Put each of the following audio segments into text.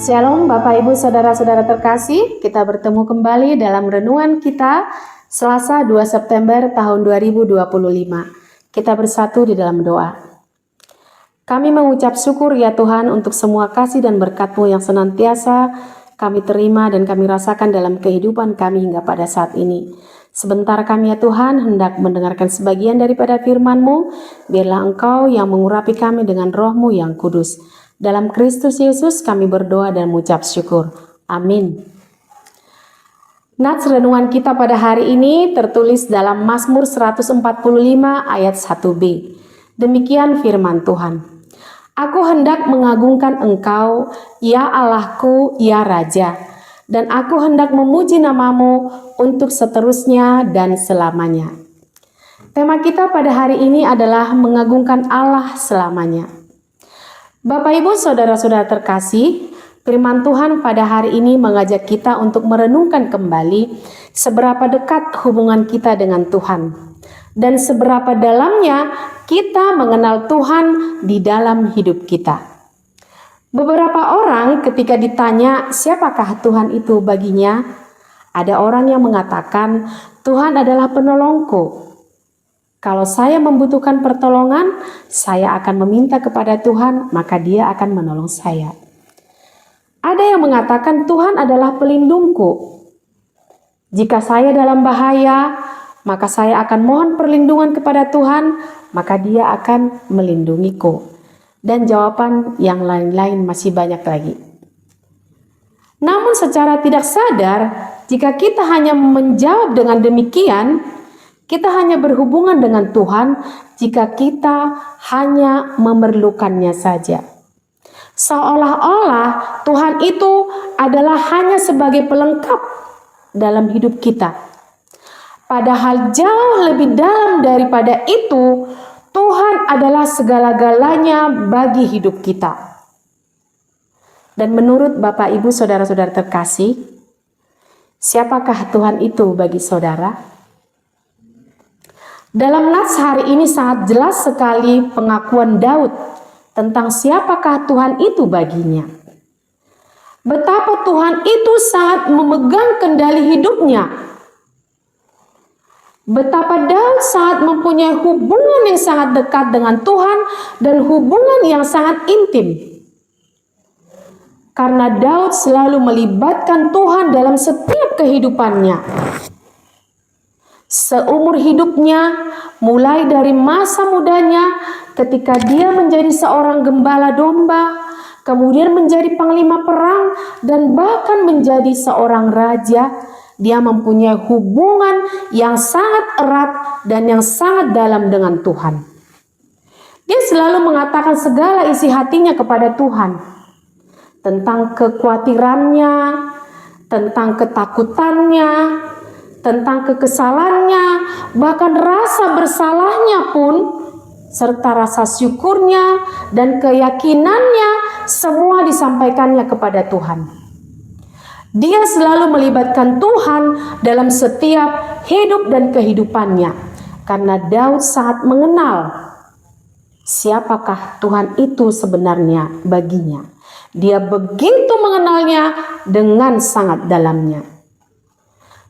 Shalom Bapak Ibu Saudara-saudara terkasih, kita bertemu kembali dalam renungan kita Selasa 2 September tahun 2025. Kita bersatu di dalam doa. Kami mengucap syukur ya Tuhan untuk semua kasih dan berkat-Mu yang senantiasa kami terima dan kami rasakan dalam kehidupan kami hingga pada saat ini. Sebentar kami ya Tuhan hendak mendengarkan sebagian daripada firman-Mu, biarlah Engkau yang mengurapi kami dengan Roh-Mu yang kudus. Dalam Kristus Yesus kami berdoa dan mengucap syukur. Amin. Nats renungan kita pada hari ini tertulis dalam Mazmur 145 ayat 1b. Demikian firman Tuhan. Aku hendak mengagungkan Engkau, ya Allahku, ya Raja, dan aku hendak memuji nama-Mu untuk seterusnya dan selamanya. Tema kita pada hari ini adalah mengagungkan Allah selamanya. Bapak Ibu Saudara-saudara terkasih, firman Tuhan pada hari ini mengajak kita untuk merenungkan kembali seberapa dekat hubungan kita dengan Tuhan dan seberapa dalamnya kita mengenal Tuhan di dalam hidup kita. Beberapa orang ketika ditanya siapakah Tuhan itu baginya, ada orang yang mengatakan Tuhan adalah penolongku. Kalau saya membutuhkan pertolongan, saya akan meminta kepada Tuhan, maka Dia akan menolong saya. Ada yang mengatakan Tuhan adalah pelindungku. Jika saya dalam bahaya, maka saya akan mohon perlindungan kepada Tuhan, maka Dia akan melindungiku. Dan jawaban yang lain-lain masih banyak lagi. Namun secara tidak sadar, jika kita hanya menjawab dengan demikian, kita hanya berhubungan dengan Tuhan jika kita hanya memerlukannya saja. Seolah-olah Tuhan itu adalah hanya sebagai pelengkap dalam hidup kita. Padahal jauh lebih dalam daripada itu, Tuhan adalah segala-galanya bagi hidup kita. Dan menurut Bapak Ibu Saudara-saudara terkasih, siapakah Tuhan itu bagi saudara? Dalam nats hari ini sangat jelas sekali pengakuan Daud tentang siapakah Tuhan itu baginya. Betapa Tuhan itu sangat memegang kendali hidupnya. Betapa Daud sangat mempunyai hubungan yang sangat dekat dengan Tuhan dan hubungan yang sangat intim. Karena Daud selalu melibatkan Tuhan dalam setiap kehidupannya. Seumur hidupnya, mulai dari masa mudanya ketika dia menjadi seorang gembala domba, kemudian menjadi panglima perang, dan bahkan menjadi seorang raja, dia mempunyai hubungan yang sangat erat dan yang sangat dalam dengan Tuhan. Dia selalu mengatakan segala isi hatinya kepada Tuhan, tentang kekhawatirannya, tentang ketakutannya, tentang kekesalannya, bahkan rasa bersalahnya pun, serta rasa syukurnya dan keyakinannya, semua disampaikannya kepada Tuhan. Dia selalu melibatkan Tuhan dalam setiap hidup dan kehidupannya, karena Daud sangat mengenal siapakah Tuhan itu sebenarnya baginya. Dia begitu mengenalnya dengan sangat dalamnya.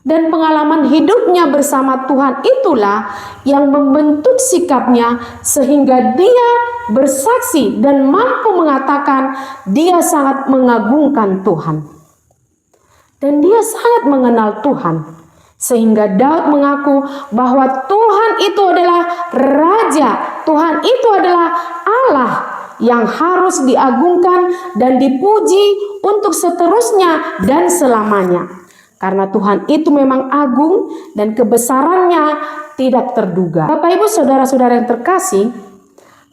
Dan pengalaman hidupnya bersama Tuhan itulah yang membentuk sikapnya sehingga dia bersaksi dan mampu mengatakan dia sangat mengagungkan Tuhan. Dan dia sangat mengenal Tuhan. Sehingga Daud mengaku bahwa Tuhan itu adalah Raja, Tuhan itu adalah Allah yang harus diagungkan dan dipuji untuk seterusnya dan selamanya. Karena Tuhan itu memang agung dan kebesarannya tidak terduga. Bapak Ibu Saudara-saudara yang terkasih,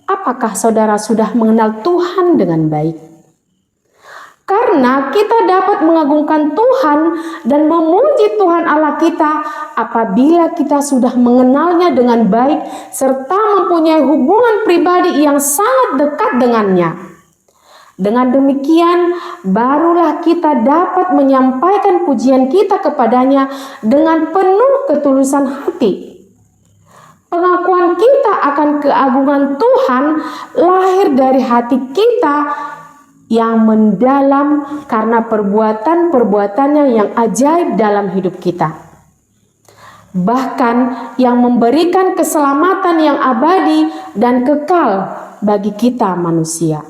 apakah saudara sudah mengenal Tuhan dengan baik? Karena kita dapat mengagungkan Tuhan dan memuji Tuhan Allah kita apabila kita sudah mengenalnya dengan baik serta mempunyai hubungan pribadi yang sangat dekat dengannya. Dengan demikian, barulah kita dapat menyampaikan pujian kita kepadanya dengan penuh ketulusan hati. Pengakuan kita akan keagungan Tuhan lahir dari hati kita yang mendalam karena perbuatan-perbuatannya yang ajaib dalam hidup kita. Bahkan yang memberikan keselamatan yang abadi dan kekal bagi kita manusia.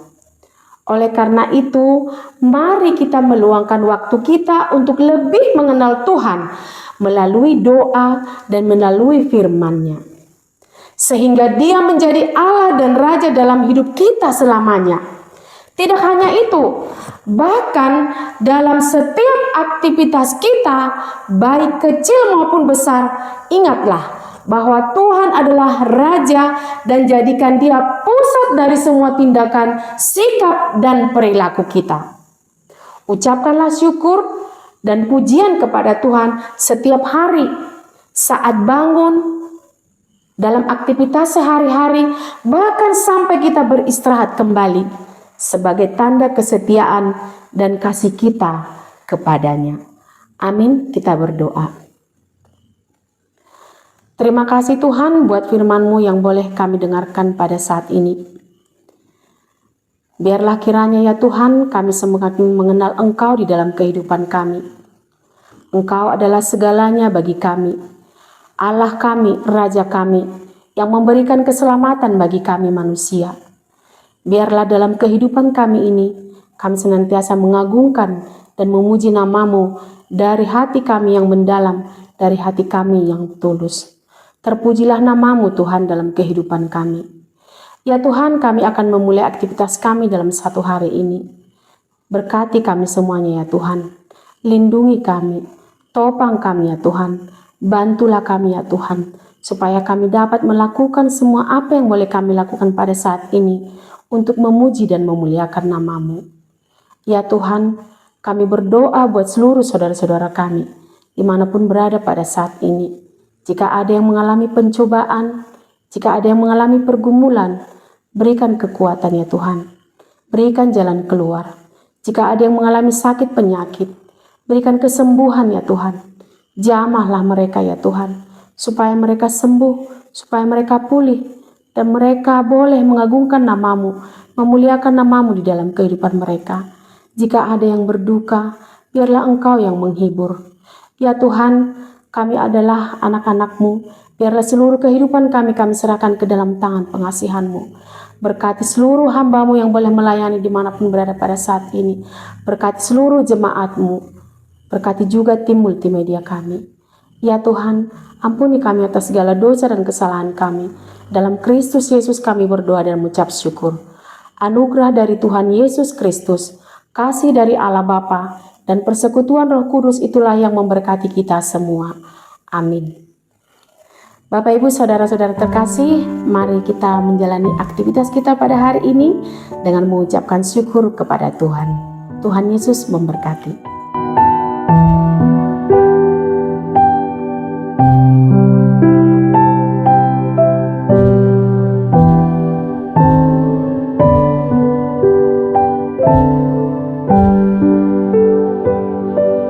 Oleh karena itu, mari kita meluangkan waktu kita untuk lebih mengenal Tuhan melalui doa dan melalui firman-Nya. Sehingga Dia menjadi Allah dan Raja dalam hidup kita selamanya. Tidak hanya itu, bahkan dalam setiap aktivitas kita, baik kecil maupun besar, ingatlah bahwa Tuhan adalah Raja dan jadikan Dia pusat dari semua tindakan, sikap, dan perilaku kita. Ucapkanlah syukur dan pujian kepada Tuhan setiap hari saat bangun, dalam aktivitas sehari-hari, bahkan sampai kita beristirahat kembali, sebagai tanda kesetiaan dan kasih kita kepadanya. Amin, kita berdoa. Terima kasih Tuhan buat firman-Mu yang boleh kami dengarkan pada saat ini. Biarlah kiranya ya Tuhan kami semakin mengenal Engkau di dalam kehidupan kami. Engkau adalah segalanya bagi kami. Allah kami, Raja kami, yang memberikan keselamatan bagi kami manusia. Biarlah dalam kehidupan kami ini, kami senantiasa mengagungkan dan memuji nama-Mu dari hati kami yang mendalam, dari hati kami yang tulus. Terpujilah nama-Mu Tuhan dalam kehidupan kami. Ya Tuhan, kami akan memulai aktivitas kami dalam satu hari ini. Berkati kami semuanya ya Tuhan. Lindungi kami, topang kami ya Tuhan. Bantulah kami ya Tuhan, supaya kami dapat melakukan semua apa yang boleh kami lakukan pada saat ini untuk memuji dan memuliakan nama-Mu. Ya Tuhan, kami berdoa buat seluruh saudara-saudara kami, dimanapun berada pada saat ini. Jika ada yang mengalami pencobaan, jika ada yang mengalami pergumulan, berikan kekuatan ya Tuhan. Berikan jalan keluar. Jika ada yang mengalami sakit penyakit, berikan kesembuhan ya Tuhan. Jamahlah mereka ya Tuhan, supaya mereka sembuh, supaya mereka pulih, dan mereka boleh mengagungkan nama-Mu, memuliakan nama-Mu di dalam kehidupan mereka. Jika ada yang berduka, biarlah Engkau yang menghibur. Ya Tuhan, kami adalah anak-anak-Mu. Biarlah seluruh kehidupan kami serahkan ke dalam tangan pengasihan-Mu. Berkati seluruh hamba-Mu yang boleh melayani dimanapun berada pada saat ini. Berkati seluruh jemaat-Mu. Berkati juga tim multimedia kami. Ya Tuhan, ampuni kami atas segala dosa dan kesalahan kami. Dalam Kristus Yesus kami berdoa dan mengucap syukur. Anugerah dari Tuhan Yesus Kristus, kasih dari Allah Bapa, dan persekutuan Roh Kudus itulah yang memberkati kita semua. Amin. Bapak Ibu saudara-saudara terkasih, mari kita menjalani aktivitas kita pada hari ini dengan mengucapkan syukur kepada Tuhan. Tuhan Yesus memberkati.